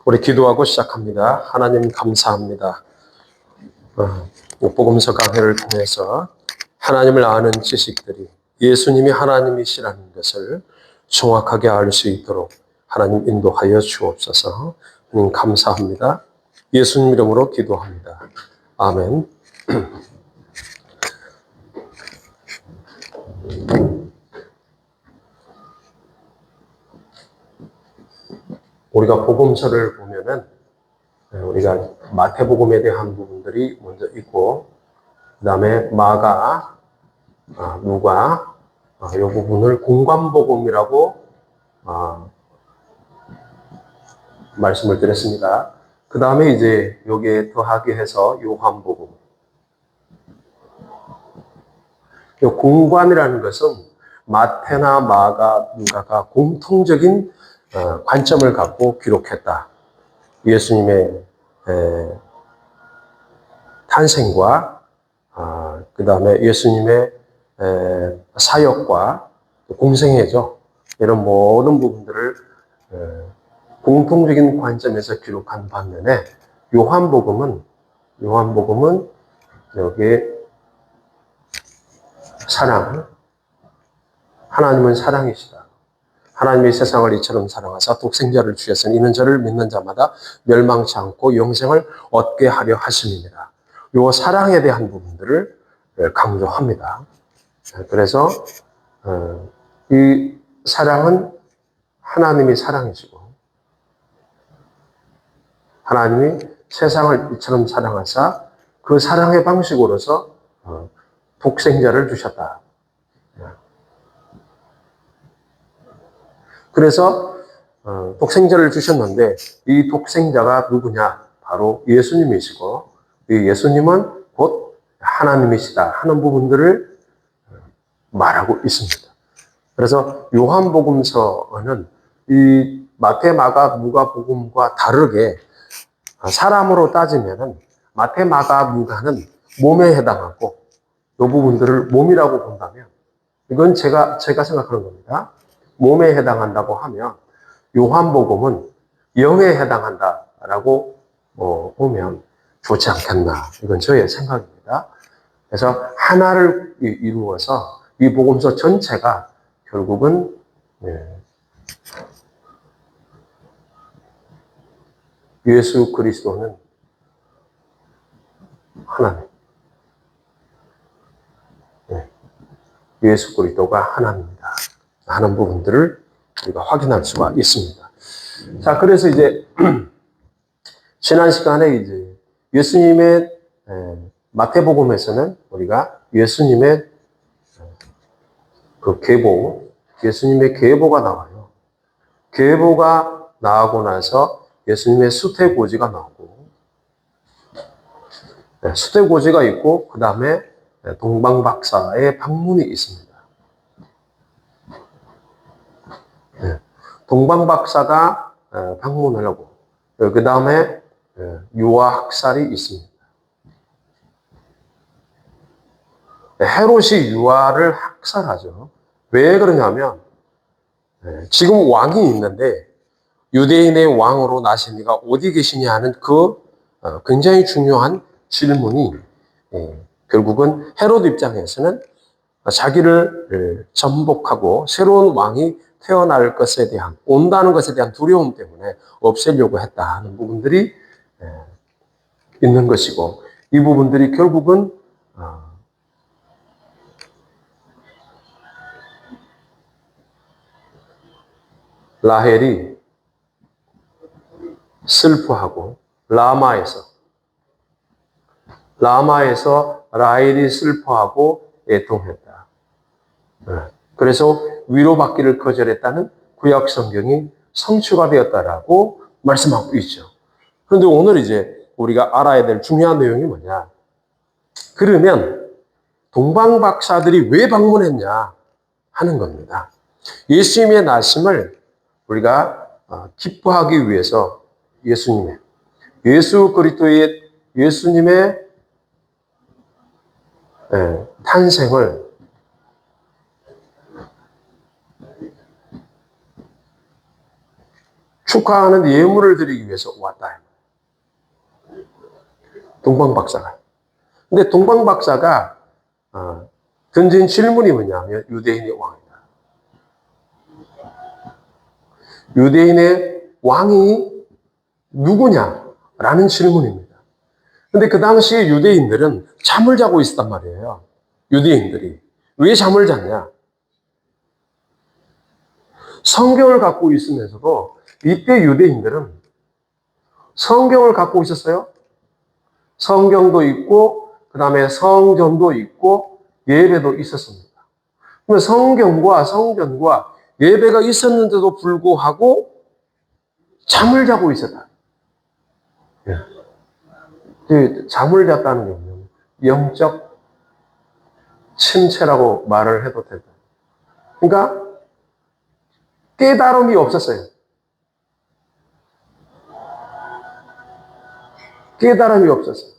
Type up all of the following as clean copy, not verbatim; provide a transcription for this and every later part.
우리 기도하고 시작합니다. 하나님 감사합니다. 복음서 강해를 통해서 하나님을 아는 지식들이 예수님이 하나님이시라는 것을 정확하게 알 수 있도록 하나님 인도하여 주옵소서. 하나님 감사합니다. 예수님 이름으로 기도합니다. 아멘. 우리가 복음서를 보면은 우리가 마태복음에 대한 부분들이 먼저 있고, 그 다음에 마가, 누가, 이 부분을 공관복음이라고 말씀을 드렸습니다. 그 다음에 이제 여기에 더하기 해서 요한복음. 이 공관이라는 것은 마태나 마가, 누가가 공통적인 관점을 갖고 기록했다. 예수님의 탄생과 그 다음에 예수님의 사역과 공생애죠. 이런 모든 부분들을 공통적인 관점에서 기록한 반면에 요한복음은 여기 사랑, 하나님은 사랑이시다. 하나님이 세상을 이처럼 사랑하사 독생자를 주셨으니 이는 저를 믿는 자마다 멸망치 않고 영생을 얻게 하려 하심입니다. 요 사랑에 대한 부분들을 강조합니다. 그래서 이 사랑은 하나님이 사랑이시고 하나님이 세상을 이처럼 사랑하사 그 사랑의 방식으로서 독생자를 주셨다. 그래서 독생자를 주셨는데 이 독생자가 누구냐? 바로 예수님이시고 이 예수님은 곧 하나님이시다 하는 부분들을 말하고 있습니다. 그래서 요한복음서는 이 마태, 마가, 누가복음과 다르게 사람으로 따지면은 마태, 마가, 누가는 몸에 해당하고 이 부분들을 몸이라고 본다면 이건 제가 생각하는 겁니다. 몸에 해당한다고 하면 요한복음은 영에 해당한다라고 보면 좋지 않겠나. 이건 저의 생각입니다. 그래서 하나를 이루어서 이 복음서 전체가 결국은 예수 그리스도는 하나님, 예수 그리스도가 하나님이다 하는 부분들을 우리가 확인할 수가 있습니다. 자, 그래서 이제 지난 시간에 이제 예수님의 마태복음에서는 우리가 예수님의 그 계보, 예수님의 계보가 나와요. 계보가 나오고 나서 예수님의 수태고지가 나오고, 수태고지가 있고, 그 다음에 동방박사의 방문이 있습니다. 동방박사가 방문을 하고, 그 다음에 유아학살이 있습니다. 헤롯이 유아를 학살하죠. 왜 그러냐면 지금 왕이 있는데 유대인의 왕으로 나신 이가 어디 계시냐 하는 그 굉장히 중요한 질문이 결국은 헤롯 입장에서는 자기를 전복하고 새로운 왕이 태어날 것에 대한, 온다는 것에 대한 두려움 때문에 없애려고 했다 하는 부분들이 있는 것이고, 이 부분들이 결국은 라헬이 슬퍼하고 라마에서 라헬이 슬퍼하고 애통했다. 그래서 위로받기를 거절했다는 구약 성경이 성취가 되었다라고 말씀하고 있죠. 그런데 오늘 이제 우리가 알아야 될 중요한 내용이 뭐냐? 그러면 동방박사들이 왜 방문했냐 하는 겁니다. 예수님의 나심을 우리가 기뻐하기 위해서 예수 그리스도의 예수님의 탄생을 축하하는 예물을 드리기 위해서 왔다. 동방 박사가. 근데 동방 박사가 던진 질문이 뭐냐면 유대인의 왕이다. 유대인의 왕이 누구냐라는 질문입니다. 근데 그 당시에 유대인들은 잠을 자고 있었단 말이에요. 유대인들이. 왜 잠을 잤냐? 성경을 갖고 있으면서도 이때 유대인들은 성경을 갖고 있었어요. 성경도 있고 그 다음에 성전도 있고 예배도 있었습니다. 그러면 성경과 성전과 예배가 있었는데도 불구하고 잠을 자고 있었다. 잠을 잤다는 게 뭐냐면 영적 침체라고 말을 해도 될까요? 그러니까 깨달음이 없었어요. 깨달음이 없었어요.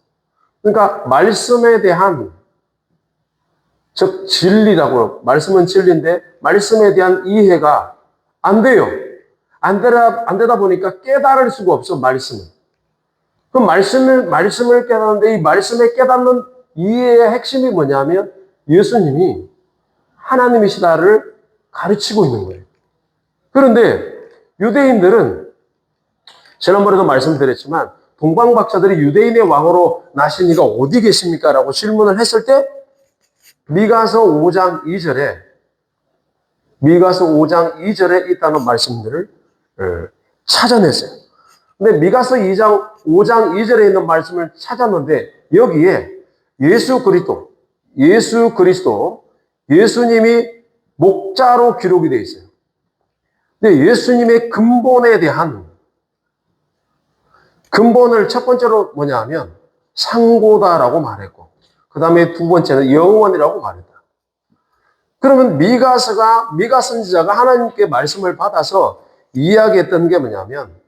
그러니까 말씀에 대한 즉 진리라고, 말씀은 진리인데 말씀에 대한 이해가 안 돼요. 안 되다 보니까 깨달을 수가 없어, 말씀을. 그 말씀을 깨닫는데 이 말씀에 깨닫는 이해의 핵심이 뭐냐면 예수님이 하나님이시다를 가르치고 있는 거예요. 그런데 유대인들은 지난번에도 말씀드렸지만 동방박사들이 유대인의 왕으로 나신 이가 어디 계십니까? 라고 질문을 했을 때 미가서 5장 2절에 있다는 말씀들을 찾아냈어요. 근데 미가서 5장 2절에 있는 말씀을 찾았는데 여기에 예수 그리스도, 예수님이 목자로 기록이 되어 있어요. 근데 예수님의 근본을 첫 번째로 뭐냐 하면 상고다라고 말했고, 그 다음에 두 번째는 영원이라고 말했다. 그러면 미가 선지자가 하나님께 말씀을 받아서 이야기했던 게 뭐냐면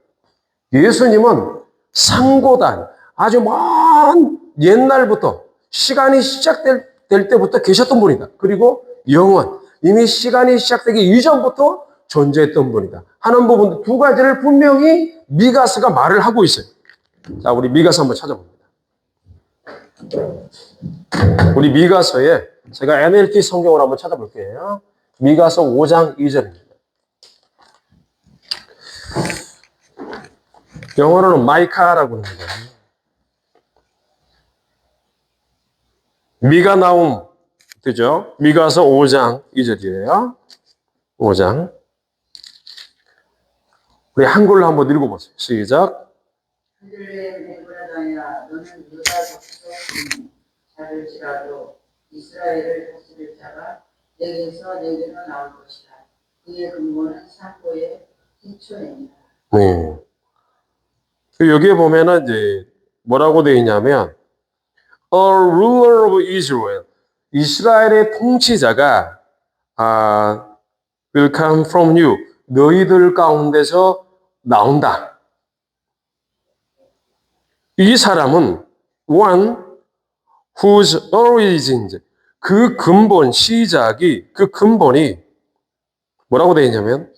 예수님은 상고단, 아주 먼 옛날부터 시간이 시작될 때부터 계셨던 분이다. 그리고 영원, 이미 시간이 시작되기 이전부터 존재했던 분이다 하는 부분 두 가지를 분명히 미가서가 말을 하고 있어요. 자, 우리 미가서 한번 찾아봅니다. 우리 미가서에 제가 NLT 성경을 한번 찾아볼게요. 미가서 5장 2절입니다. 영어로는 마이카라고 합니다. 미가 나움 되죠? 미가서 5장 2절이에요. 5장. 우리 한글로 한번 읽어보세요. 시작. 그들의 내보라다니라 너는 유다 족속 자를지라도 이스라엘을 다스릴 자가 내게서 내게로 나올 것이라. 그의 근본은 상고의 기초입니다. 네. 여기에 보면은 이제 뭐라고 되어 있냐면 A ruler of Israel, 이스라엘의 통치자가 will come from you, 너희들 가운데서 나온다. 이 사람은 one whose origins, 그 근본이 뭐라고 되어 있냐면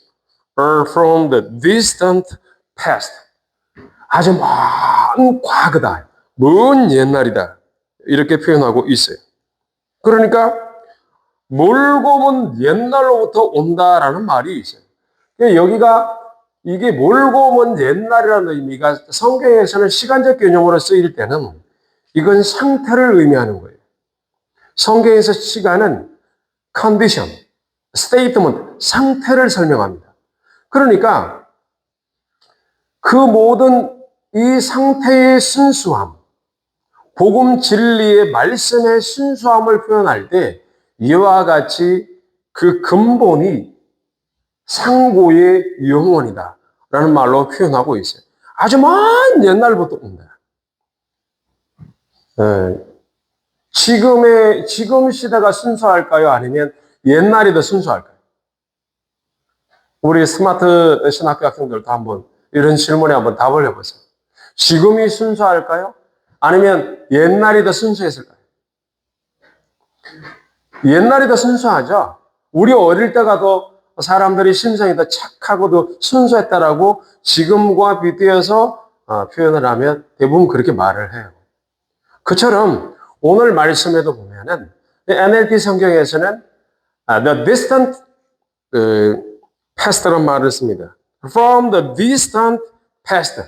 are from the distant past, 아주 먼 과거다, 먼 옛날이다, 이렇게 표현하고 있어요. 그러니까 멀고 먼 옛날로부터 온다라는 말이 있어요. 여기가 이게 멀고 먼 옛날이라는 의미가 성경에서는 시간적 개념으로 쓰일 때는 이건 상태를 의미하는 거예요. 성경에서 시간은 condition, statement, 상태를 설명합니다. 그러니까 그 모든 이 상태의 순수함, 복음 진리의 말씀의 순수함을 표현할 때 이와 같이 그 근본이 상고의 영원이다 라는 말로 표현하고 있어요. 아주 먼 옛날부터 온다. 지금 시대가 순수할까요? 아니면 옛날이 더 순수할까요? 우리 스마트 신학교 학생들도 한번 이런 질문에 한번 답을 해보세요. 지금이 순수할까요? 아니면 옛날이 더 순수했을까요? 옛날이 더 순수하죠. 우리 어릴 때가 더 사람들이 심성이 더 착하고 더 순수했다라고 지금과 비교해서 표현을 하면 대부분 그렇게 말을 해요. 그처럼 오늘 말씀에도 보면은 NLT 성경에서는 the distant past라는 말을 씁니다. From the distant past.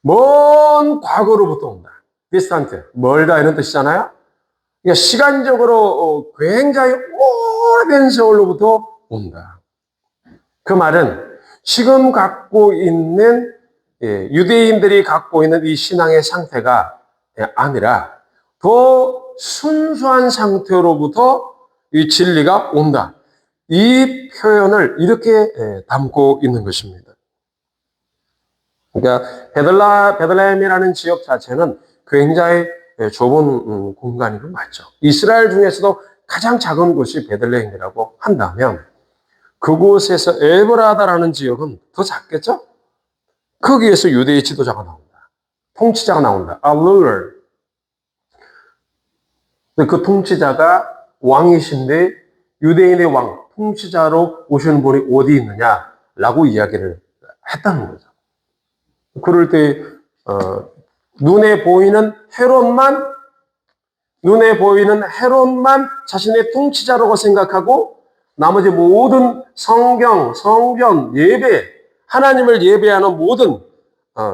먼 과거로부터 온다. distant. 멀다 이런 뜻이잖아요. 그러니까 시간적으로 굉장히 오래된 세월로부터 온다. 그 말은 지금 갖고 있는 유대인들이 갖고 있는 이 신앙의 상태가 아니라 더 순수한 상태로부터 이 진리가 온다. 이 표현을 이렇게 담고 있는 것입니다. 그러니까 베들레헴이라는 지역 자체는 굉장히 좁은 공간이고 맞죠. 이스라엘 중에서도 가장 작은 곳이 베들레헴이라고 한다면 그곳에서 에브라다라는 지역은 더 작겠죠? 거기에서 유대의 지도자가 나온다. 통치자가 나온다. A ruler. 그 통치자가 왕이신데 유대인의 왕, 통치자로 오시는 분이 어디 있느냐라고 이야기를 했다는 거죠. 그럴 때 눈에 보이는 헤롯만 자신의 통치자라고 생각하고 나머지 모든 성경, 성전, 예배, 하나님을 예배하는 모든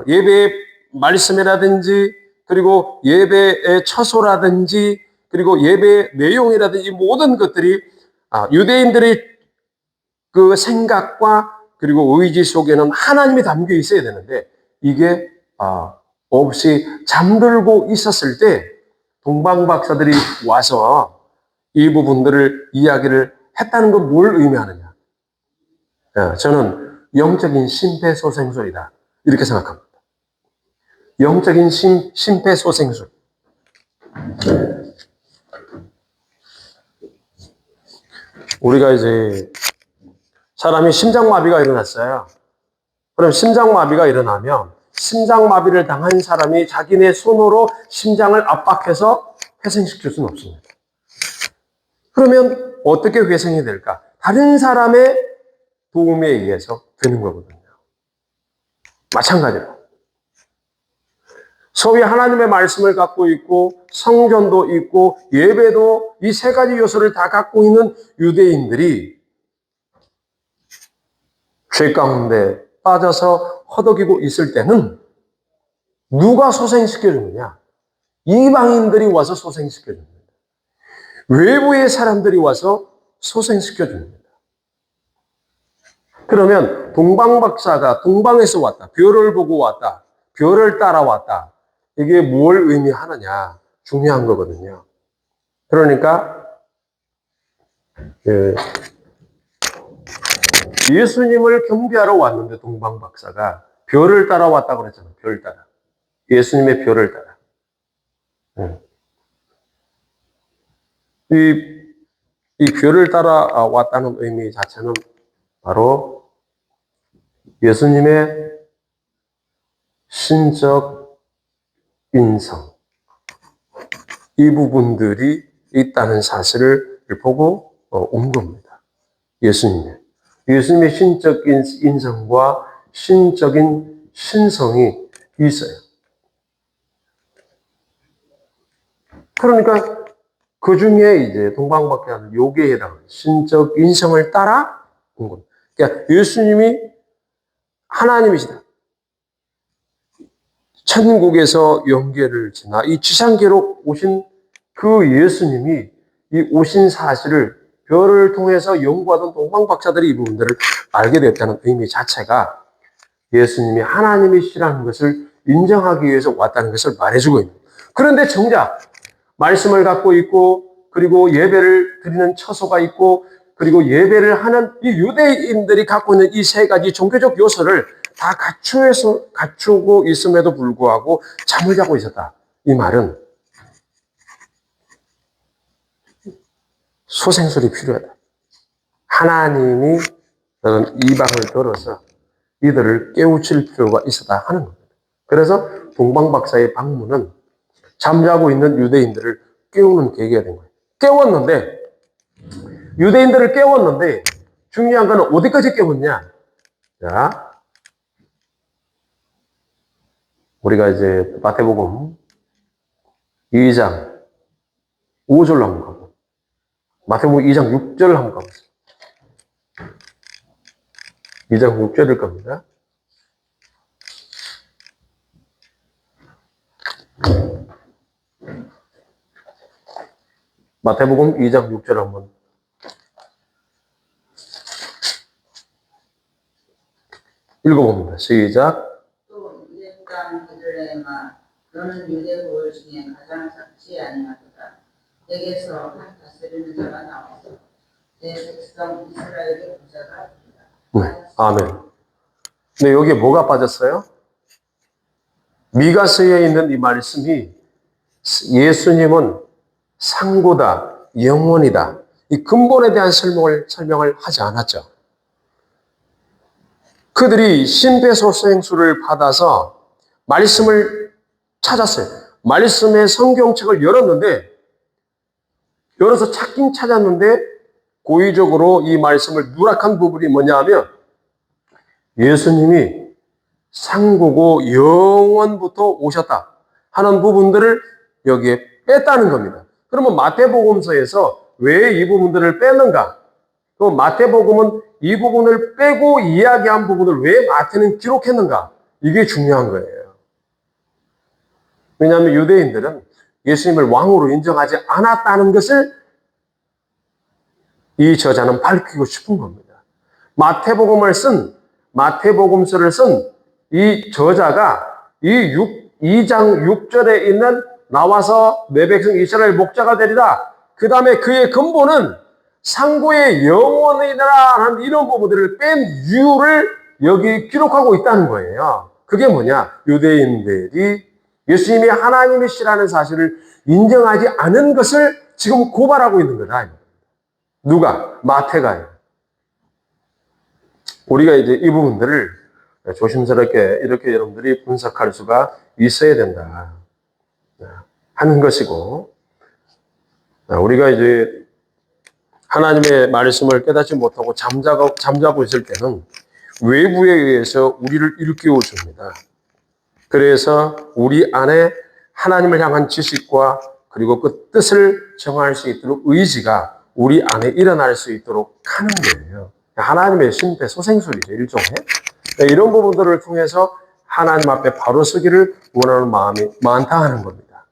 예배의 말씀이라든지 그리고 예배의 처소라든지 그리고 예배의 내용이라든지 모든 것들이 유대인들의 그 생각과 그리고 의지 속에는 하나님이 담겨 있어야 되는데 이게 없이 잠들고 있었을 때 동방 박사들이 와서 이 부분들을 이야기를 했다는 건 뭘 의미하느냐? 저는 영적인 심폐소생술이다 이렇게 생각합니다. 영적인 심폐소생술. 우리가 이제 사람이 심장마비가 일어났어요. 그럼 심장마비가 일어나면 심장마비를 당한 사람이 자기네 손으로 심장을 압박해서 회생시킬 수는 없습니다. 그러면 어떻게 회생이 될까? 다른 사람의 도움에 의해서 되는 거거든요. 마찬가지로 소위 하나님의 말씀을 갖고 있고 성전도 있고 예배도 이 세 가지 요소를 다 갖고 있는 유대인들이 죄 가운데 빠져서 허덕이고 있을 때는 누가 소생시켜주느냐? 이방인들이 와서 소생시켜줍니다. 외부의 사람들이 와서 소생시켜줍니다. 그러면 동방박사가 동방에서 왔다. 별을 보고 왔다. 별을 따라왔다. 이게 뭘 의미하느냐? 중요한 거거든요. 그러니까 예수님을 경배하러 왔는데 동방박사가 별을 따라왔다고 그랬잖아요. 별 따라. 예수님의 별을 따라. 이 별을 따라왔다는 의미 자체는 바로 예수님의 신적 인성. 이 부분들이 있다는 사실을 보고 온 겁니다. 예수님의 신적 인성과 신적인 신성이 있어요. 그러니까 그 중에 이제 동방박사는 요기에 해당하는 신적 인성을 따라 온 겁니다. 그러니까 예수님이 하나님이시다. 천국에서 영계를 지나 이 지상계로 오신 그 예수님이 이 오신 사실을 별을 통해서 연구하던 동방박사들이 이 부분들을 알게 됐다는 의미 자체가 예수님이 하나님이시라는 것을 인정하기 위해서 왔다는 것을 말해주고 있는 거예요. 그런데 정작 말씀을 갖고 있고 그리고 예배를 드리는 처소가 있고 그리고 예배를 하는 이 유대인들이 갖고 있는 이 세 가지 종교적 요소를 다 갖추고 있음에도 불구하고 잠을 자고 있었다. 이 말은 소생술이 필요하다. 하나님이 이방을 들어서 이들을 깨우칠 필요가 있었다 하는 겁니다. 그래서 동방박사의 방문은 잠자고 있는 유대인들을 깨우는 계기가 된 거예요. 유대인들을 깨웠는데 중요한 건 어디까지 깨웠냐? 자, 우리가 이제 마태복음 2장 5절로 한번 가고, 마태복음 2장 6절을 한번 가보세요. 2장 6절일 겁니다. 마태복음 2장 6절 한번 읽어봅니다. 시작. 또 유대 땅 베들레헴아 너는 유대 고을 중에 가장 작지 아니하도다. 내게서 한 다스리는 자가 나와서 내 백성 이스라엘의 부자가 되리라. 네, 아멘. 근데 여기에 뭐가 빠졌어요? 미가서에 있는 이 말씀이 예수님은 상고다, 영원이다. 이 근본에 대한 설명을 하지 않았죠. 그들이 심폐소생술을 받아서 말씀을 찾았어요. 말씀의 성경책을 열어서 찾긴 찾았는데 고의적으로 이 말씀을 누락한 부분이 뭐냐 하면 예수님이 상고고 영원부터 오셨다 하는 부분들을 여기에 뺐다는 겁니다. 그러면 마태복음서에서 왜 이 부분들을 뺐는가? 또 마태복음은 이 부분을 빼고 이야기한 부분을 왜 마태는 기록했는가? 이게 중요한 거예요. 왜냐하면 유대인들은 예수님을 왕으로 인정하지 않았다는 것을 이 저자는 밝히고 싶은 겁니다. 마태복음서를 쓴 이 저자가 이 2장 6절에 있는 나와서 내 백성 이스라엘 목자가 되리라. 그 다음에 그의 근본은 상고의 영원이라는 이런 부분들을 뺀 이유를 여기 기록하고 있다는 거예요. 그게 뭐냐? 유대인들이 예수님이 하나님이시라는 사실을 인정하지 않은 것을 지금 고발하고 있는 거다. 누가? 마태가요. 우리가 이제 이 부분들을 조심스럽게 이렇게 여러분들이 분석할 수가 있어야 된다 하는 것이고, 우리가 이제 하나님의 말씀을 깨닫지 못하고 잠자고 있을 때는 외부에 의해서 우리를 일깨워 줍니다. 그래서 우리 안에 하나님을 향한 지식과 그리고 그 뜻을 정할 수 있도록 의지가 우리 안에 일어날 수 있도록 하는 거예요. 하나님의 심폐소생술이죠, 일종의. 이런 부분들을 통해서 하나님 앞에 바로 서기를 원하는 마음이 많다 하는 겁니다.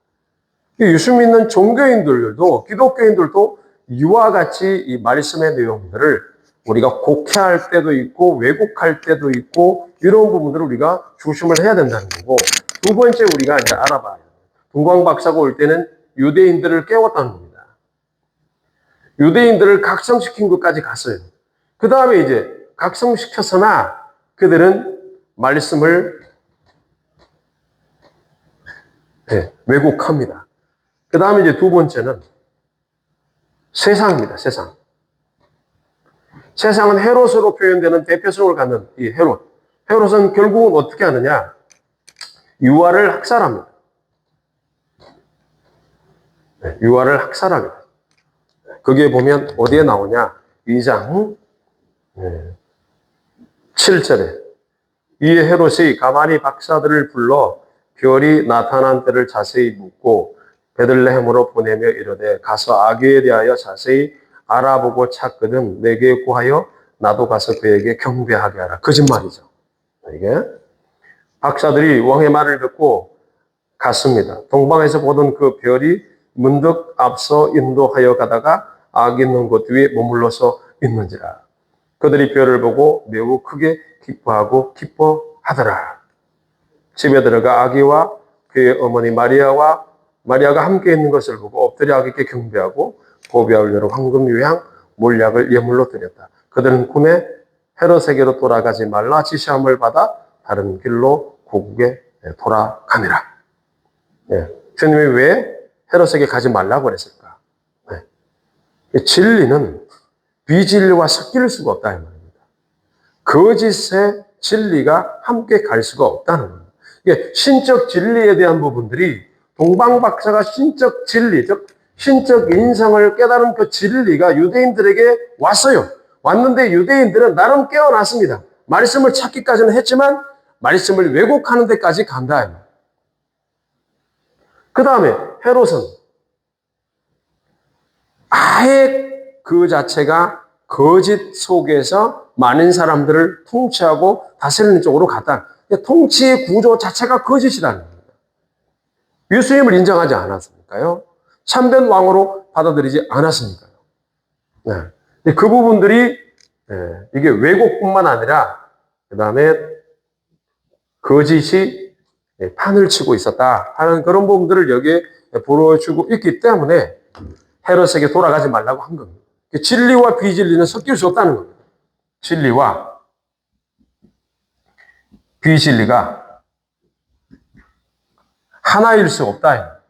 예수 믿는 종교인들도, 기독교인들도 이와 같이 이 말씀의 내용들을 우리가 곡해할 때도 있고 왜곡할 때도 있고 이런 부분들을 우리가 조심을 해야 된다는 거고, 두 번째 우리가 이제 알아봐요. 동광 박사가 올 때는 유대인들을 깨웠다는 겁니다. 유대인들을 각성시킨 것까지 갔어요. 그 다음에 이제 각성시켰으나 그들은 말씀을 왜곡합니다. 그 다음에 이제 두 번째는 세상입니다. 세상. 세상은 헤롯으로 표현되는 대표성을 갖는 이 헤롯. 헤롯은 결국은 어떻게 하느냐? 유아를 학살합니다. 유아를 학살합니다. 그게 보면 어디에 나오냐? 2장 7절에 이에 헤롯이 가만히 박사들을 불러 별이 나타난 때를 자세히 묻고 베들레헴으로 보내며 이르되 가서 아기에 대하여 자세히 알아보고 찾거든 내게 구하여 나도 가서 그에게 경배하게 하라. 거짓말이죠. 이게 박사들이 왕의 말을 듣고 갔습니다. 동방에서 보던 그 별이 문득 앞서 인도하여 가다가 아기 있는 곳 위에 머물러서 있는지라. 그들이 별을 보고 매우 크게 기뻐하고 기뻐하더라. 집에 들어가 아기와 그의 어머니 마리아가 함께 있는 것을 보고 엎드려 아기께 경배하고 보배 올려로 황금 유향 몰약을 예물로 드렸다. 그들은 꿈에 헤롯에게로 돌아가지 말라 지시함을 받아 다른 길로 고국에 돌아가니라. 주님이 왜 헤롯에게 가지 말라고 그랬을까? 진리는 비진리와 섞일 수가 없다 이 말입니다. 거짓의 진리가 함께 갈 수가 없다는 겁니다. 이게 신적 진리에 대한 부분들이 동방박사가 신적 진리, 즉 신적 인성을 깨달은 그 진리가 유대인들에게 왔어요. 왔는데 유대인들은 나름 깨어났습니다. 말씀을 찾기까지는 했지만 말씀을 왜곡하는 데까지 간다. 그 다음에 헤롯은 아예 그 자체가 거짓 속에서 많은 사람들을 통치하고 다스리는 쪽으로 갔다. 통치의 구조 자체가 거짓이라는 겁니다. 예수님을 인정하지 않았으니까요. 참된 왕으로 받아들이지 않았으니까요. 네. 그 부분들이 이게 왜곡뿐만 아니라 그 다음에 거짓이 판을 치고 있었다 하는 그런 부분들을 여기에 보여주고 있기 때문에 헤롯에게 돌아가지 말라고 한 겁니다. 진리와 비진리는 섞일 수 없다는 겁니다. 진리와 비진리가 하나일 수 없다.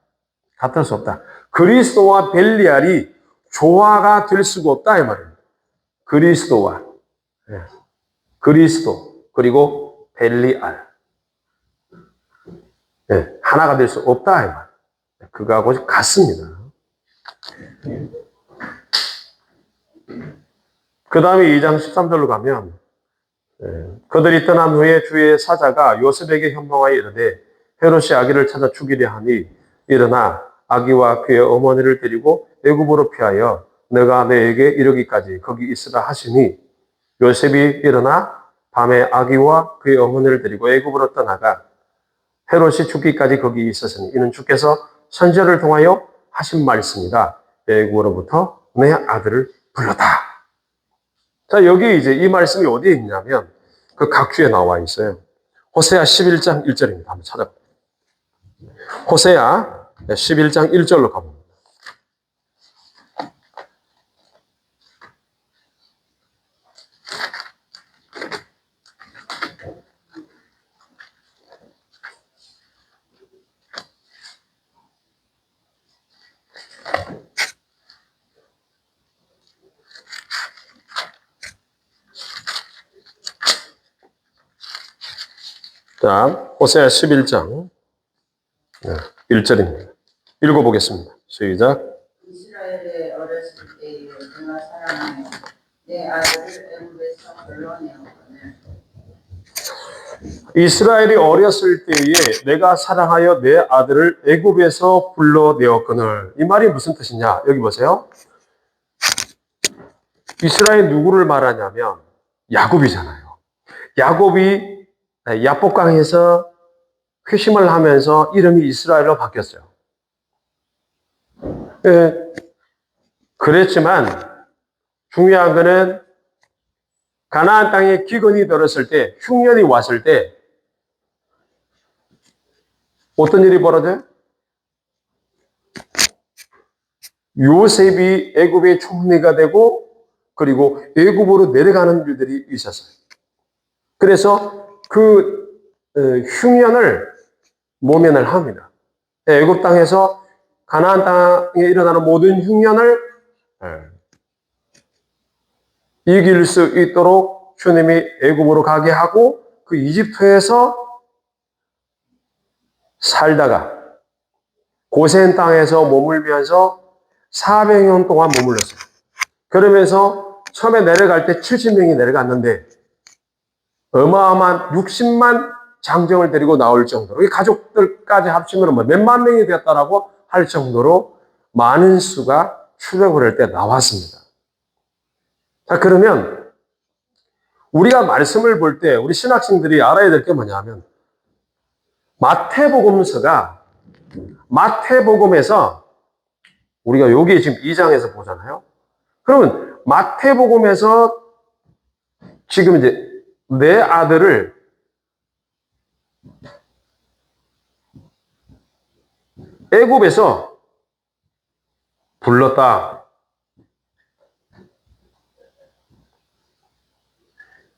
같을 수 없다. 그리스도와 벨리알이 조화가 될 수가 없다 이 말입니다. 그리스도와 그리스도 그리고 벨리알 하나가 될 수 없다 이 말. 그거하고 같습니다. 그 다음에 2장 13절로 가면 그들이 떠난 후에 주의 사자가 요셉에게 현몽하여 이르되 헤롯이 아기를 찾아 죽이려 하니 일어나 아기와 그의 어머니를 데리고 애굽으로 피하여 내가 너에게 이르기까지 거기 있으라 하시니 요셉이 일어나 밤에 아기와 그의 어머니를 데리고 애굽으로 떠나가 헤롯이 죽기까지 거기 있었으니 이는 주께서 선지자를 통하여 하신 말씀이다. 애굽으로부터 내 아들을 불렀다. 자, 여기 이제 이 말씀이 어디에 있냐면 그 각주에 나와 있어요. 호세아 11장 1절입니다. 한번 찾아봐요. 호세아 11장 1절로 가봅니다. 자, 호세아 11장 1절입니다. 읽어보겠습니다. 시작. 이스라엘의 어렸을 때에 내가 사랑하여 내 아들을 애굽에서 불러내었거늘. 이스라엘이 어렸을 때에 내가 사랑하여 내 아들을 애굽에서 불러내었거늘. 이 말이 무슨 뜻이냐? 여기 보세요. 이스라엘 누구를 말하냐면 야곱이잖아요. 야곱이 야복강에서 회심을 하면서 이름이 이스라엘로 바뀌었어요. 그랬지만 중요한 거는 가나안 땅에 기근이 들었을 때, 흉년이 왔을 때 어떤 일이 벌어져요? 요셉이 애굽의 총리가 되고 그리고 애굽으로 내려가는 일들이 있었어요. 그래서 그 흉년을 모면을 합니다. 애굽 땅에서 가나안 땅에 일어나는 모든 흉년을 이길 수 있도록 주님이 애굽으로 가게 하고 그 이집트에서 살다가 고센 땅에서 머물면서 400년 동안 머물렀어요. 그러면서 처음에 내려갈 때 70명이 내려갔는데 어마어마한 60만 장정을 데리고 나올 정도로 이 가족들까지 합치면 몇만 명이 되었다라고 할 정도로 많은 수가 출애굽을 할 때 나왔습니다. 자, 그러면 우리가 말씀을 볼 때 우리 신학생들이 알아야 될 게 뭐냐면 마태복음에서 우리가 여기 지금 2장에서 보잖아요. 그러면 마태복음에서 지금 이제 내 아들을 애굽에서 불렀다.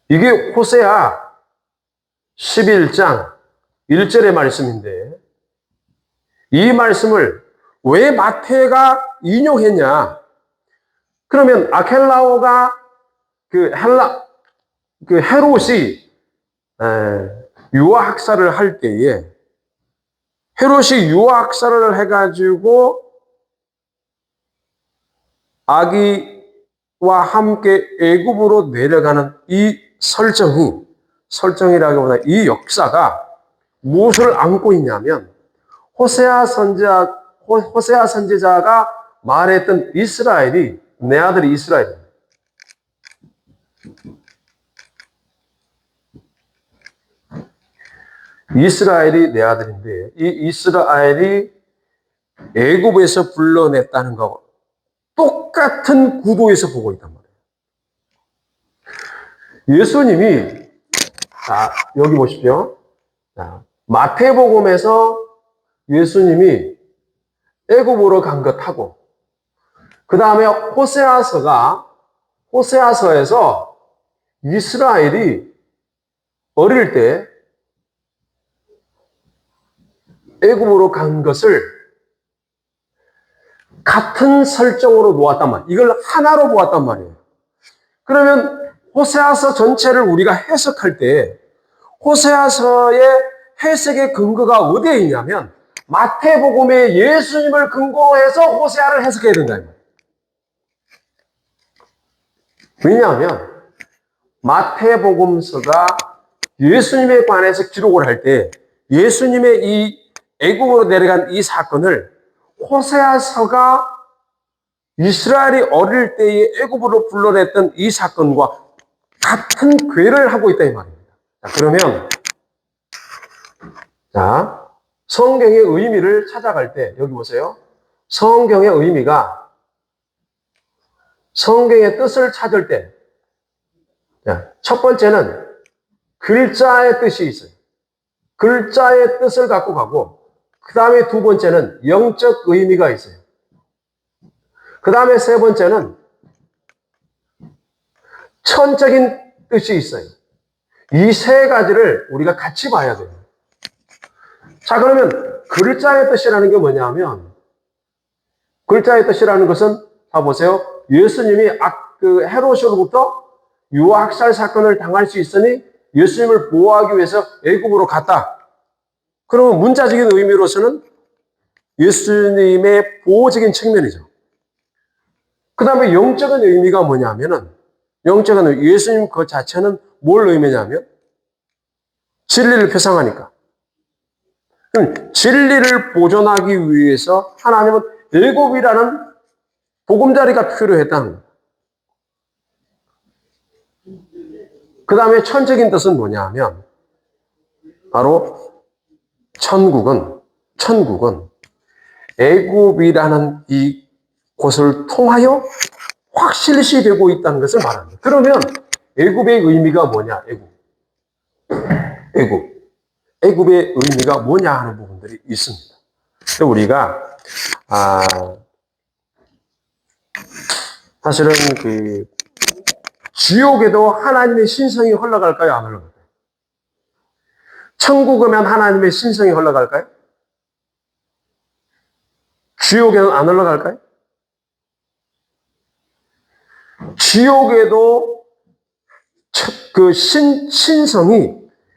이게 호세아 11장 1절의 말씀인데 이 말씀을 왜 마태가 인용했냐? 그러면 아켈라오가 그 헤롯이 유아학살을 할 때에 헤롯이 유아학살을 해가지고 아기와 함께 애굽으로 내려가는 이 설정이라기보다 이 역사가 무엇을 안고 있냐면 호세아 선지자가 말했던 이스라엘이 내 아들이 이스라엘입니다. 이스라엘이 내 아들인데 이 이스라엘이 애굽에서 불러냈다는 거 똑같은 구도에서 보고 있단 말이에요. 예수님이 여기 보십시오. 마태복음에서 예수님이 애굽으로 간 것하고 그 다음에 호세아서에서 이스라엘이 어릴 때 애굽으로 간 것을 같은 설정으로 놓았단 말이에요. 이걸 하나로 보았단 말이에요. 그러면 호세아서 전체를 우리가 해석할 때 호세아서의 해석의 근거가 어디에 있냐면 마태복음의 예수님을 근거해서 호세아를 해석해야 된다. 왜냐하면 마태복음서가 예수님에 관해서 기록을 할 때 예수님의 이 애굽으로 내려간 이 사건을 호세아서가 이스라엘이 어릴 때에 애굽으로 불러냈던 이 사건과 같은 궤를 하고 있다 이 말입니다. 그러면 성경의 의미를 찾아갈 때 여기 보세요. 성경의 의미가 성경의 뜻을 찾을 때 첫 번째는 글자의 뜻이 있어요. 글자의 뜻을 갖고 가고 그 다음에 두 번째는 영적 의미가 있어요. 그 다음에 세 번째는 천적인 뜻이 있어요. 이 세 가지를 우리가 같이 봐야 돼요. 자, 그러면 글자의 뜻이라는 게 뭐냐면 글자의 뜻이라는 것은 보세요. 예수님이 헤롯으로부터 유아학살 사건을 당할 수 있으니 예수님을 보호하기 위해서 애굽으로 갔다. 그러면 문자적인 의미로서는 예수님의 보호적인 측면이죠. 그 다음에 영적인 의미가 뭐냐면은 영적인 예수님 그 자체는 뭘 의미냐면 진리를 표상하니까. 그럼 진리를 보존하기 위해서 하나님은 애굽이라는 보금자리가 필요했다는 거예요. 그 다음에 천적인 뜻은 뭐냐면 바로 천국은 애굽이라는 이 곳을 통하여 확실시되고 있다는 것을 말합니다. 그러면 애굽의 의미가 뭐냐? 애굽의 의미가 뭐냐 하는 부분들이 있습니다. 우리가 사실은 지옥에도 하나님의 신성이 흘러갈까요? 안 흘러갈까요? 천국 오면 하나님의 신성이 흘러갈까요? 지옥에는 안 흘러갈까요? 지옥에도 그 신성이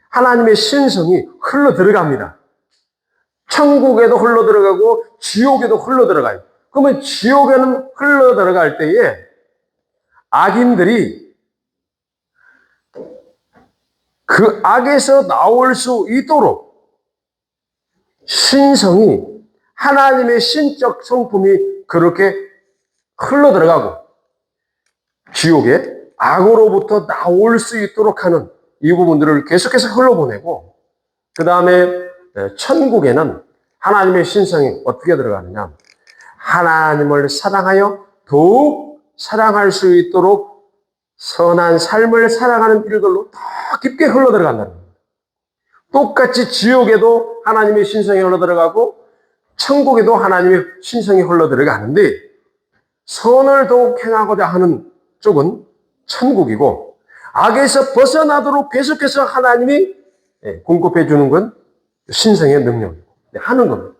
하나님의 신성이 흘러 들어갑니다. 천국에도 흘러 들어가고 지옥에도 흘러 들어가요. 그러면 지옥에는 흘러 들어갈 때에 악인들이 그 악에서 나올 수 있도록 신성이 하나님의 신적 성품이 그렇게 흘러 들어가고 지옥에 악으로부터 나올 수 있도록 하는 이 부분들을 계속해서 흘러보내고 그 다음에 천국에는 하나님의 신성이 어떻게 들어가느냐 하나님을 사랑하여 더욱 사랑할 수 있도록 선한 삶을 살아가는 일들로 더 깊게 흘러들어간다는 겁니다. 똑같이 지옥에도 하나님의 신성이 흘러들어가고 천국에도 하나님의 신성이 흘러들어가는데 선을 더욱 행하고자 하는 쪽은 천국이고 악에서 벗어나도록 계속해서 하나님이 공급해 주는 건 신성의 능력이고 하는 겁니다.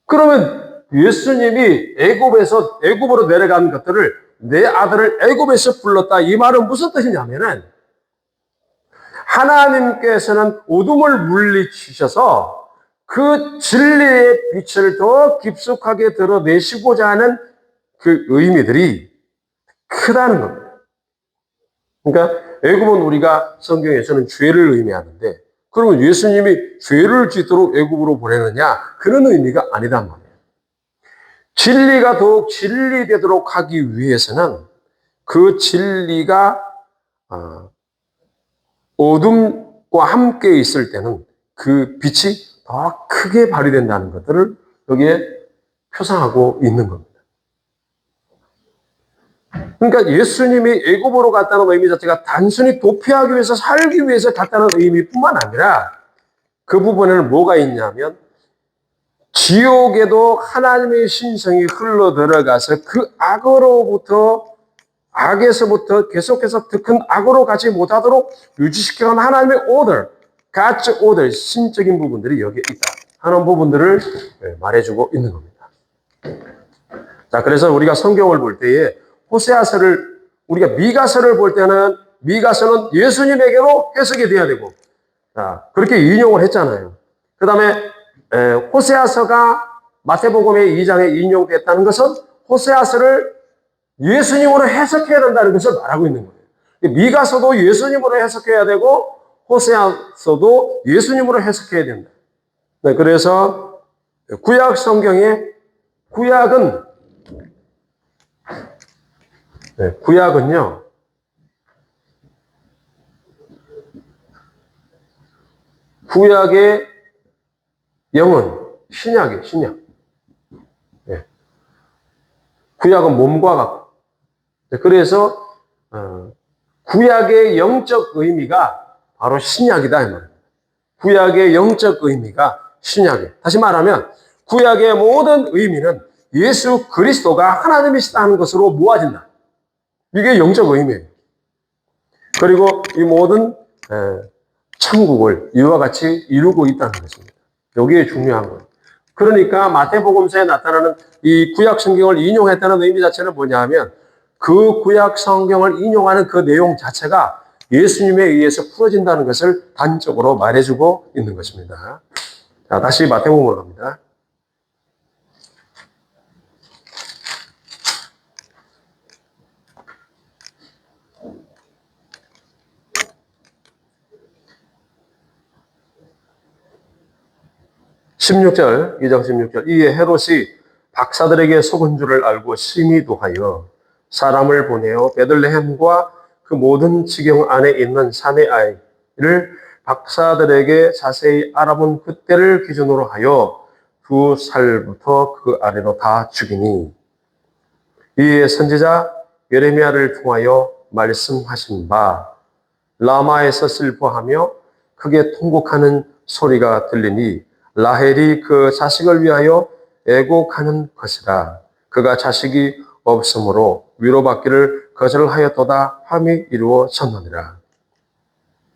그러면 예수님이 애굽으로 내려간 것들을 내 아들을 애굽에서 불렀다. 이 말은 무슨 뜻이냐면은 하나님께서는 어둠을 물리치셔서 그 진리의 빛을 더 깊숙하게 드러내시고자 하는 그 의미들이 크다는 겁니다. 그러니까 애굽은 우리가 성경에서는 죄를 의미하는데 그러면 예수님이 죄를 짓도록 애굽으로 보내느냐? 그런 의미가 아니단 말이에요. 진리가 더욱 진리되도록 하기 위해서는 그 진리가 어둠과 함께 있을 때는 그 빛이 더 크게 발휘된다는 것들을 여기에 표상하고 있는 겁니다. 그러니까 예수님이 애굽으로 갔다는 의미 자체가 단순히 도피하기 위해서 살기 위해서 갔다는 의미뿐만 아니라 그 부분에는 뭐가 있냐면 지옥에도 하나님의 신성이 흘러 들어가서 그 악에서부터 계속해서 더 큰 악으로 가지 못하도록 유지시켜가는 하나님의 오더, God's order, 신적인 부분들이 여기에 있다 하는 부분들을 말해주고 있는 겁니다. 자, 그래서 우리가 성경을 볼 때에 호세아서를 우리가 미가서를 볼 때는 미가서는 예수님에게로 해석이 돼야 되고, 자, 그렇게 인용을 했잖아요. 그 다음에 호세아서가 마태복음의 2장에 인용됐다는 것은 호세아서를 예수님으로 해석해야 된다는 것을 말하고 있는 거예요. 미가서도 예수님으로 해석해야 되고 호세아서도 예수님으로 해석해야 된다. 네, 그래서 구약 성경에 구약은요 구약의 영은 신약. 네. 구약은 몸과 같고. 그래서 구약의 영적 의미가 바로 신약이다 이 말입니다. 구약의 영적 의미가 신약이에요. 다시 말하면 구약의 모든 의미는 예수 그리스도가 하나님이시다는 것으로 모아진다. 이게 영적 의미예요. 그리고 이 모든 천국을 이와 같이 이루고 있다는 것입니다. 여기에 중요한 거예요. 그러니까 마태복음서에 나타나는 이 구약 성경을 인용했다는 의미 자체는 뭐냐 하면 그 구약 성경을 인용하는 그 내용 자체가 예수님에 의해서 풀어진다는 것을 단적으로 말해주고 있는 것입니다. 자, 다시 마태복음으로 갑니다. (16절) 2장 16절 이에 헤롯이 박사들에게 속은 줄을 알고 심히 도하여 사람을 보내어 베들레헴과 그 모든 지경 안에 있는 산의 아이를 박사들에게 자세히 알아본 그때를 기준으로 하여 2살부터 그 아래로 다 죽이니 이에 선지자 예레미야를 통하여 말씀하신 바 라마에서 슬퍼하며 크게 통곡하는 소리가 들리니 라헬이 그 자식을 위하여 애곡하는 것이라. 그가 자식이 없으므로 위로받기를 거절하였도다 함이 이루어졌느니라.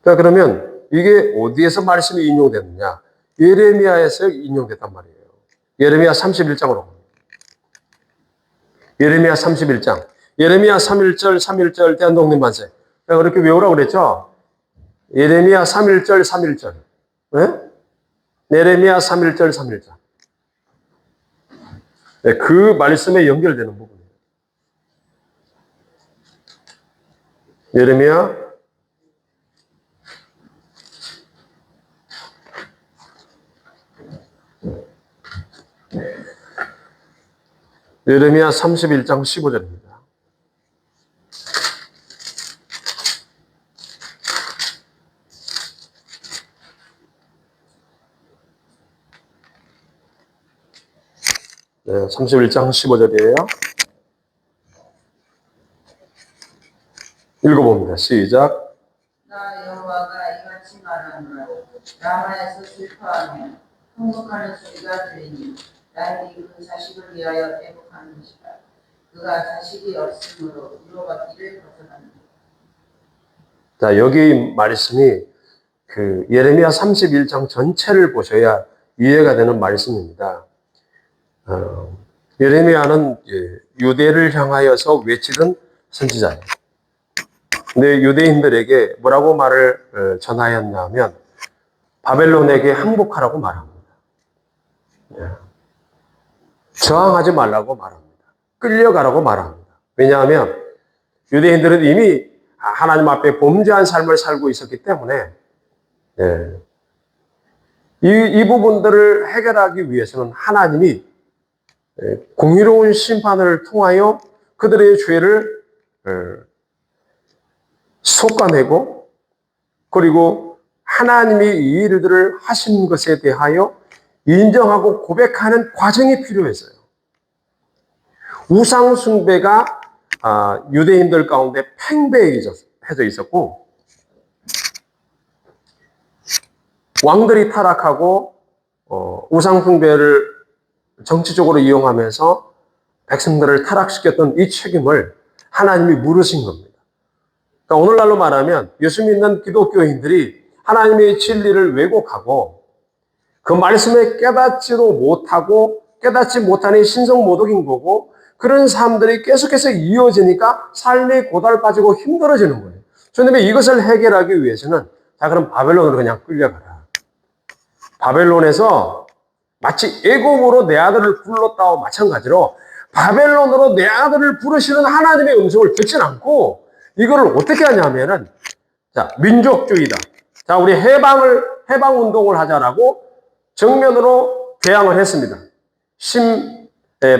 자, 그러면 이게 어디에서 말씀이 인용됐느냐? 예레미야에서 인용됐단 말이에요. 예레미야 31장으로. 예레미야 31장. 예레미야 3.1절 대한독립 만세. 그렇게 외우라고 그랬죠? 예레미야 3.1절. 네? 예레미야 3.1절. 네, 그 말씀에 연결되는 부분이에요. 예레미야 31장 15절입니다. 네, 31장 15절이에요. 읽어봅니다. 시작. 나 여호와가 이같이 말하노라. 라마에서 슬퍼하며 통곡하는 소리가 들리니 라헬이 그 자식을 위하여 애곡하는 것이다. 그가 자식이 없으므로 위로받기를 거절하는. 자, 여기 말씀이 그 예레미야 31장 전체를 보셔야 이해가 되는 말씀입니다. 예레미야는 유대를 향하여서 외치던 선지자예요. 근데 유대인들에게 뭐라고 말을 전하였냐면 바벨론에게 항복하라고 말합니다. 저항하지 말라고 말합니다. 끌려가라고 말합니다. 왜냐하면 유대인들은 이미 하나님 앞에 범죄한 삶을 살고 있었기 때문에 이 부분들을 해결하기 위해서는 하나님이 공의로운 심판을 통하여 그들의 죄를 솎아내고 그리고 하나님이 이 일들을 하신 것에 대하여 인정하고 고백하는 과정이 필요했어요. 우상 숭배가 유대인들 가운데 팽배해져 있었고 왕들이 타락하고 우상 숭배를 정치적으로 이용하면서 백성들을 타락시켰던 이 책임을 하나님이 물으신 겁니다. 그러니까 오늘날로 말하면 예수 믿는 기독교인들이 하나님의 진리를 왜곡하고 그 말씀에 깨닫지도 못하고 깨닫지 못하니 신성모독인 거고 그런 사람들이 계속해서 이어지니까 삶이 고달빠지고 힘들어지는 거예요. 주님이 이것을 해결하기 위해서는 자 그럼 바벨론으로 그냥 끌려가라. 바벨론에서 마치 애굽으로 내 아들을 불렀다와 마찬가지로 바벨론으로 내 아들을 부르시는 하나님의 음성을 듣진 않고 이거를 어떻게 하냐면은 자 민족주의다. 자 우리 해방 운동을 하자라고 정면으로 대항을 했습니다.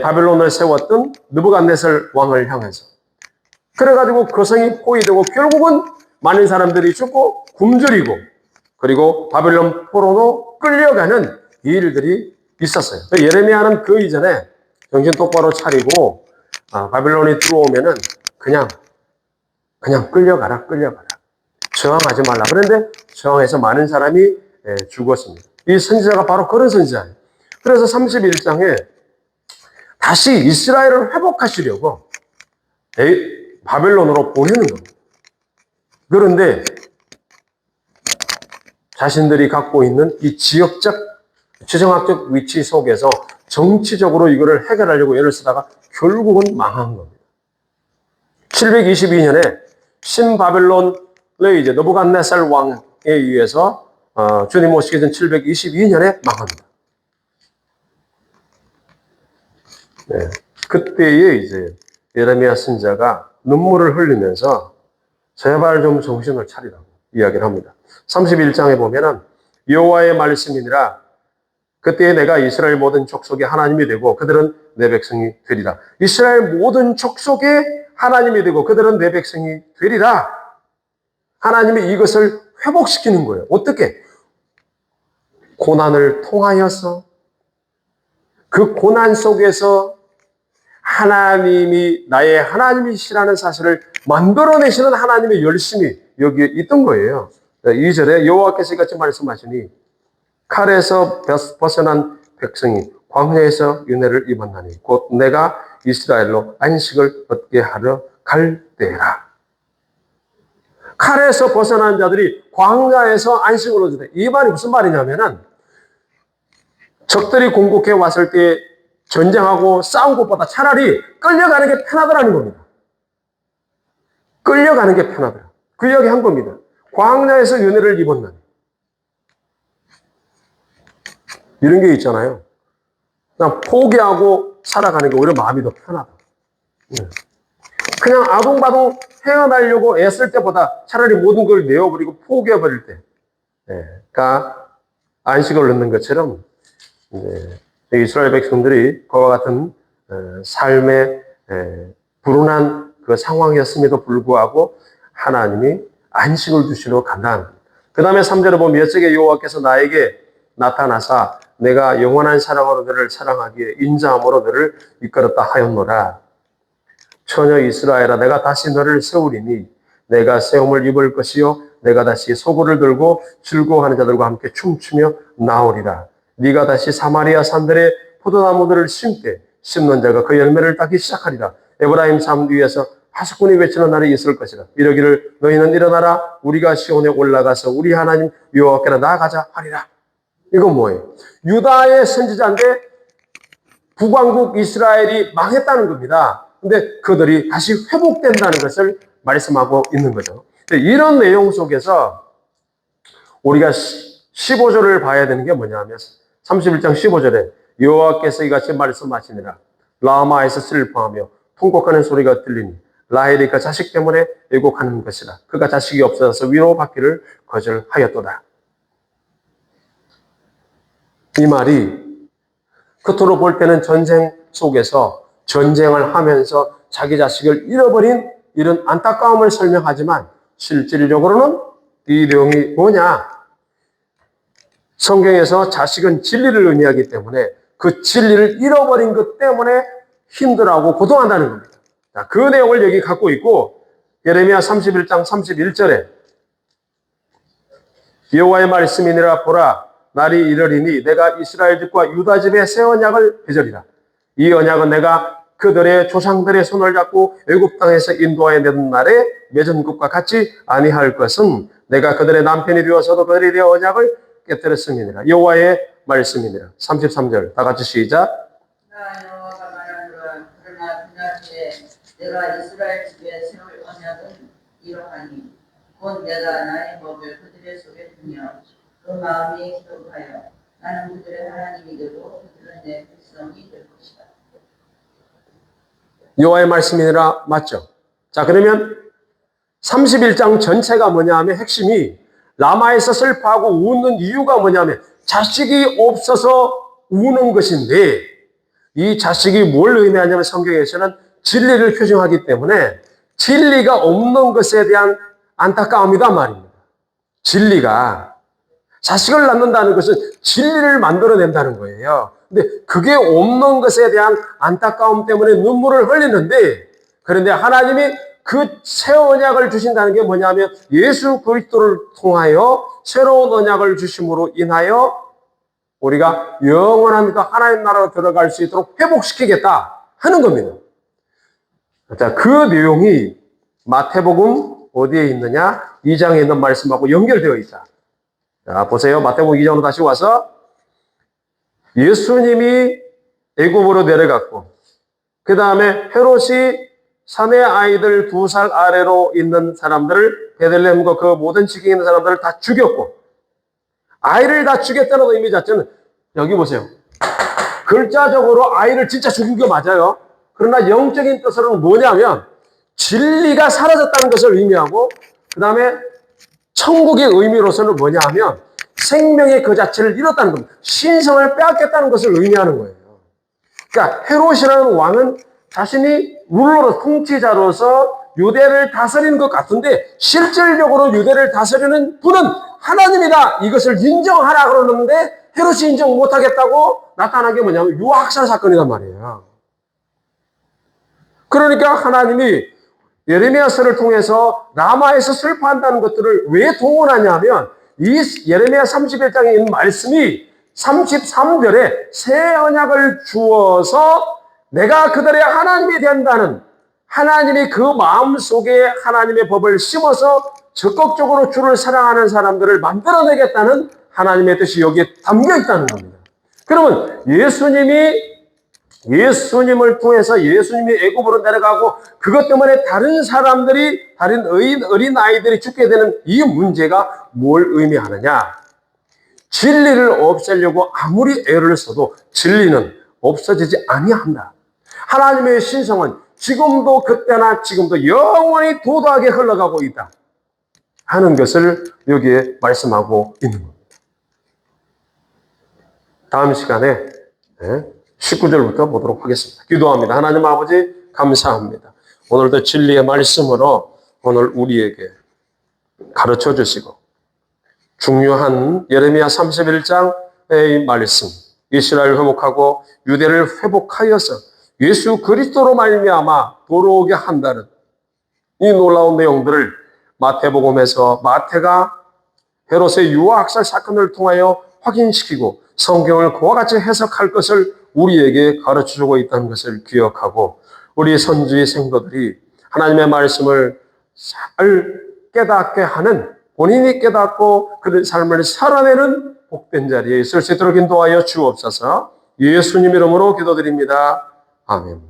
바벨론을 세웠던 느부갓네살 왕을 향해서. 그래가지고 그 성이 포위되고 결국은 많은 사람들이 죽고 굶주리고 그리고 바벨론 포로로 끌려가는 이 일들이 있었어요. 예레미야는 그 이전에 정신 똑바로 차리고 바벨론이 들어오면은 그냥 끌려가라. 저항하지 말라. 그런데 저항해서 많은 사람이 죽었습니다. 이 선지자가 바로 그런 선지자예요. 그래서 31장에 다시 이스라엘을 회복하시려고 바벨론으로 보내는 겁니다. 그런데 자신들이 갖고 있는 이 지역적, 지정학적 위치 속에서 정치적으로 이거를 해결하려고 애를 쓰다가 결국은 망한 겁니다. 722년에 신바벨론의 이제 느부갓네살 왕에 의해서 주님 오시기 전 722년에 망합니다. 네. 그때에 이제 예레미야 선지자가 눈물을 흘리면서 제발 좀 정신을 차리라고 이야기를 합니다. 31장에 보면은 여호와의 말씀이니라 그때에 내가 이스라엘 모든 족속의 하나님이 되고 그들은 내 백성이 되리라. 이스라엘 모든 족속의 하나님이 되고 그들은 내 백성이 되리라. 하나님이 이것을 회복시키는 거예요. 어떻게? 고난을 통하여서 그 고난 속에서 하나님이 나의 하나님이시라는 사실을 만들어내시는 하나님의 열심이 여기에 있던 거예요. 2절에 여호와께서 이같이 말씀하시니 칼에서 벗어난 백성이 광야에서 윤회를 입었나니 곧 내가 이스라엘로 안식을 얻게 하러 갈 때라. 칼에서 벗어난 자들이 광야에서 안식을 얻을 때. 이 말이 무슨 말이냐면은 적들이 공격해 왔을 때 전쟁하고 싸운 것보다 차라리 끌려가는 게 편하더라는 겁니다. 끌려가는 게 편하더라. 그 이야기 한 겁니다. 광야에서 윤회를 입었나니. 이런 게 있잖아요. 그냥 포기하고 살아가는 게 오히려 마음이 더 편하다. 그냥 아동바동 헤어나려고 애쓸 때보다 차라리 모든 걸 내어버리고 포기해버릴 때. 그러니까 안식을 얻는 것처럼 이스라엘 백성들이 그와 같은 삶의 불운한 그 상황이었음에도 불구하고 하나님이 안식을 주시러 간다는 겁니다. 그 다음에 3절에 보면 옛적에 여호와께서 나에게 나타나사 내가 영원한 사랑으로 너를 사랑하기에 인자함으로 너를 이끌었다 하였노라. 처녀 이스라엘아 내가 다시 너를 세우리니 내가 세움을 입을 것이요 내가 다시 소고를 들고 즐거워하는 자들과 함께 춤추며 나오리라. 네가 다시 사마리아 산들의 포도나무들을 심되 심는 자가 그 열매를 따기 시작하리라. 에브라임 삶 위에서 하석군이 외치는 날이 있을 것이라. 이러기를 너희는 일어나라 우리가 시온에 올라가서 우리 하나님 여호와께로 나아가자 하리라. 이건 뭐예요? 유다의 선지자인데 북왕국 이스라엘이 망했다는 겁니다. 근데 그들이 다시 회복된다는 것을 말씀하고 있는 거죠. 이런 내용 속에서 우리가 15절을 봐야 되는 게 뭐냐면 31장 15절에 여호와께서 이같이 말씀하시니라. 라마에서 슬퍼하며 통곡하는 소리가 들리니 라헬이 그 자식 때문에 애곡하는 것이라. 그가 자식이 없어서 위로받기를 거절하였도다. 이 말이 겉으로 볼 때는 전쟁 속에서 전쟁을 하면서 자기 자식을 잃어버린 이런 안타까움을 설명하지만 실질적으로는 이 내용이 뭐냐? 성경에서 자식은 진리를 의미하기 때문에 그 진리를 잃어버린 것 때문에 힘들어하고 고통한다는 겁니다. 자, 그 내용을 여기 갖고 있고 예레미야 31장 31절에 여호와의 말씀이니라 보라 날이 이르리니 내가 이스라엘 집과 유다 집에 새 언약을 맺으리라. 이 언약은 내가 그들의 조상들의 손을 잡고 애굽 땅에서 인도하여 내던 날에 맺은 것과 같이 아니할 것은 내가 그들의 남편이 되어서도 그들에 대해 언약을 깨뜨렸음이니라. 여호와의 말씀이니라. 33절 다 같이 시작. 나 여호와가 말하노라. 그러나 그날에 내가 이스라엘 집에 세울 언약은 이러하니 곧 내가 나의 법을 그들의 속에 두며 그 마음에 기록하여 나는 그들의 하나님이 되고 그들은 내 백성이 될 것이다. 여호와의 말씀이니라 맞죠? 자, 그러면 31장 전체가 뭐냐 하면 핵심이 라마에서 슬퍼하고 우는 이유가 뭐냐 하면 자식이 없어서 우는 것인데 이 자식이 뭘 의미하냐면 성경에서는 진리를 표정하기 때문에 진리가 없는 것에 대한 안타까움이다 말입니다. 진리가 자식을 낳는다는 것은 진리를 만들어낸다는 거예요. 근데 그게 없는 것에 대한 안타까움 때문에 눈물을 흘리는데 그런데 하나님이 그 새 언약을 주신다는 게 뭐냐면 예수 그리스도를 통하여 새로운 언약을 주심으로 인하여 우리가 영원한 그 하나님 나라로 들어갈 수 있도록 회복시키겠다 하는 겁니다. 자, 그 내용이 마태복음 어디에 있느냐? 2장에 있는 말씀하고 연결되어 있다. 자, 보세요. 마태복음 2장으로 다시 와서 예수님이 애굽으로 내려갔고 그 다음에 헤롯이 사내 아이들 2살 아래로 있는 사람들을 베들레헴과 그 모든 지경에 있는 사람들을 다 죽였고 아이를 다 죽였다는 의미 자체는 여기 보세요. 글자적으로 아이를 진짜 죽인 게 맞아요. 그러나 영적인 뜻으로는 뭐냐면 진리가 사라졌다는 것을 의미하고 그 다음에 천국의 의미로서는 뭐냐 하면 생명의 그 자체를 잃었다는 겁니다. 신성을 빼앗겼다는 것을 의미하는 거예요. 그러니까 헤롯이라는 왕은 자신이 룰러로 통치자로서 유대를 다스리는 것 같은데 실질적으로 유대를 다스리는 분은 하나님이다. 이것을 인정하라 그러는데 헤롯이 인정 못하겠다고 나타난 게 뭐냐면 유아학살 사건이란 말이에요. 그러니까 하나님이 예레미야서를 통해서 라마에서 슬퍼한다는 것들을 왜 동원하냐면 이 예레미야 31장에 있는 말씀이 33절에 새 언약을 주어서 내가 그들의 하나님이 된다는 하나님이 그 마음속에 하나님의 법을 심어서 적극적으로 주를 사랑하는 사람들을 만들어내겠다는 하나님의 뜻이 여기에 담겨 있다는 겁니다. 그러면 예수님을 통해서 예수님이 애굽으로 내려가고 그것 때문에 다른 사람들이 다른 어린 아이들이 죽게 되는 이 문제가 뭘 의미하느냐? 진리를 없애려고 아무리 애를 써도 진리는 없어지지 아니한다. 하나님의 신성은 지금도 그때나 지금도 영원히 도도하게 흘러가고 있다 하는 것을 여기에 말씀하고 있는 겁니다. 다음 시간에 19절부터 보도록 하겠습니다. 기도합니다. 하나님 아버지 감사합니다. 오늘도 진리의 말씀으로 오늘 우리에게 가르쳐 주시고 중요한 예레미야 31장의 말씀 이스라엘을 회복하고 유대를 회복하여서 예수 그리스도로 말미암아 돌아오게 한다는 이 놀라운 내용들을 마태복음에서 마태가 헤롯의 유아학살 사건을 통하여 확인시키고 성경을 그와 같이 해석할 것을 우리에게 가르쳐주고 있다는 것을 기억하고 우리 선지의 성도들이 하나님의 말씀을 잘 깨닫게 하는 본인이 깨닫고 그런 삶을 살아내는 복된 자리에 있을 수 있도록 인도하여 주옵소서. 예수님 이름으로 기도드립니다. 아멘.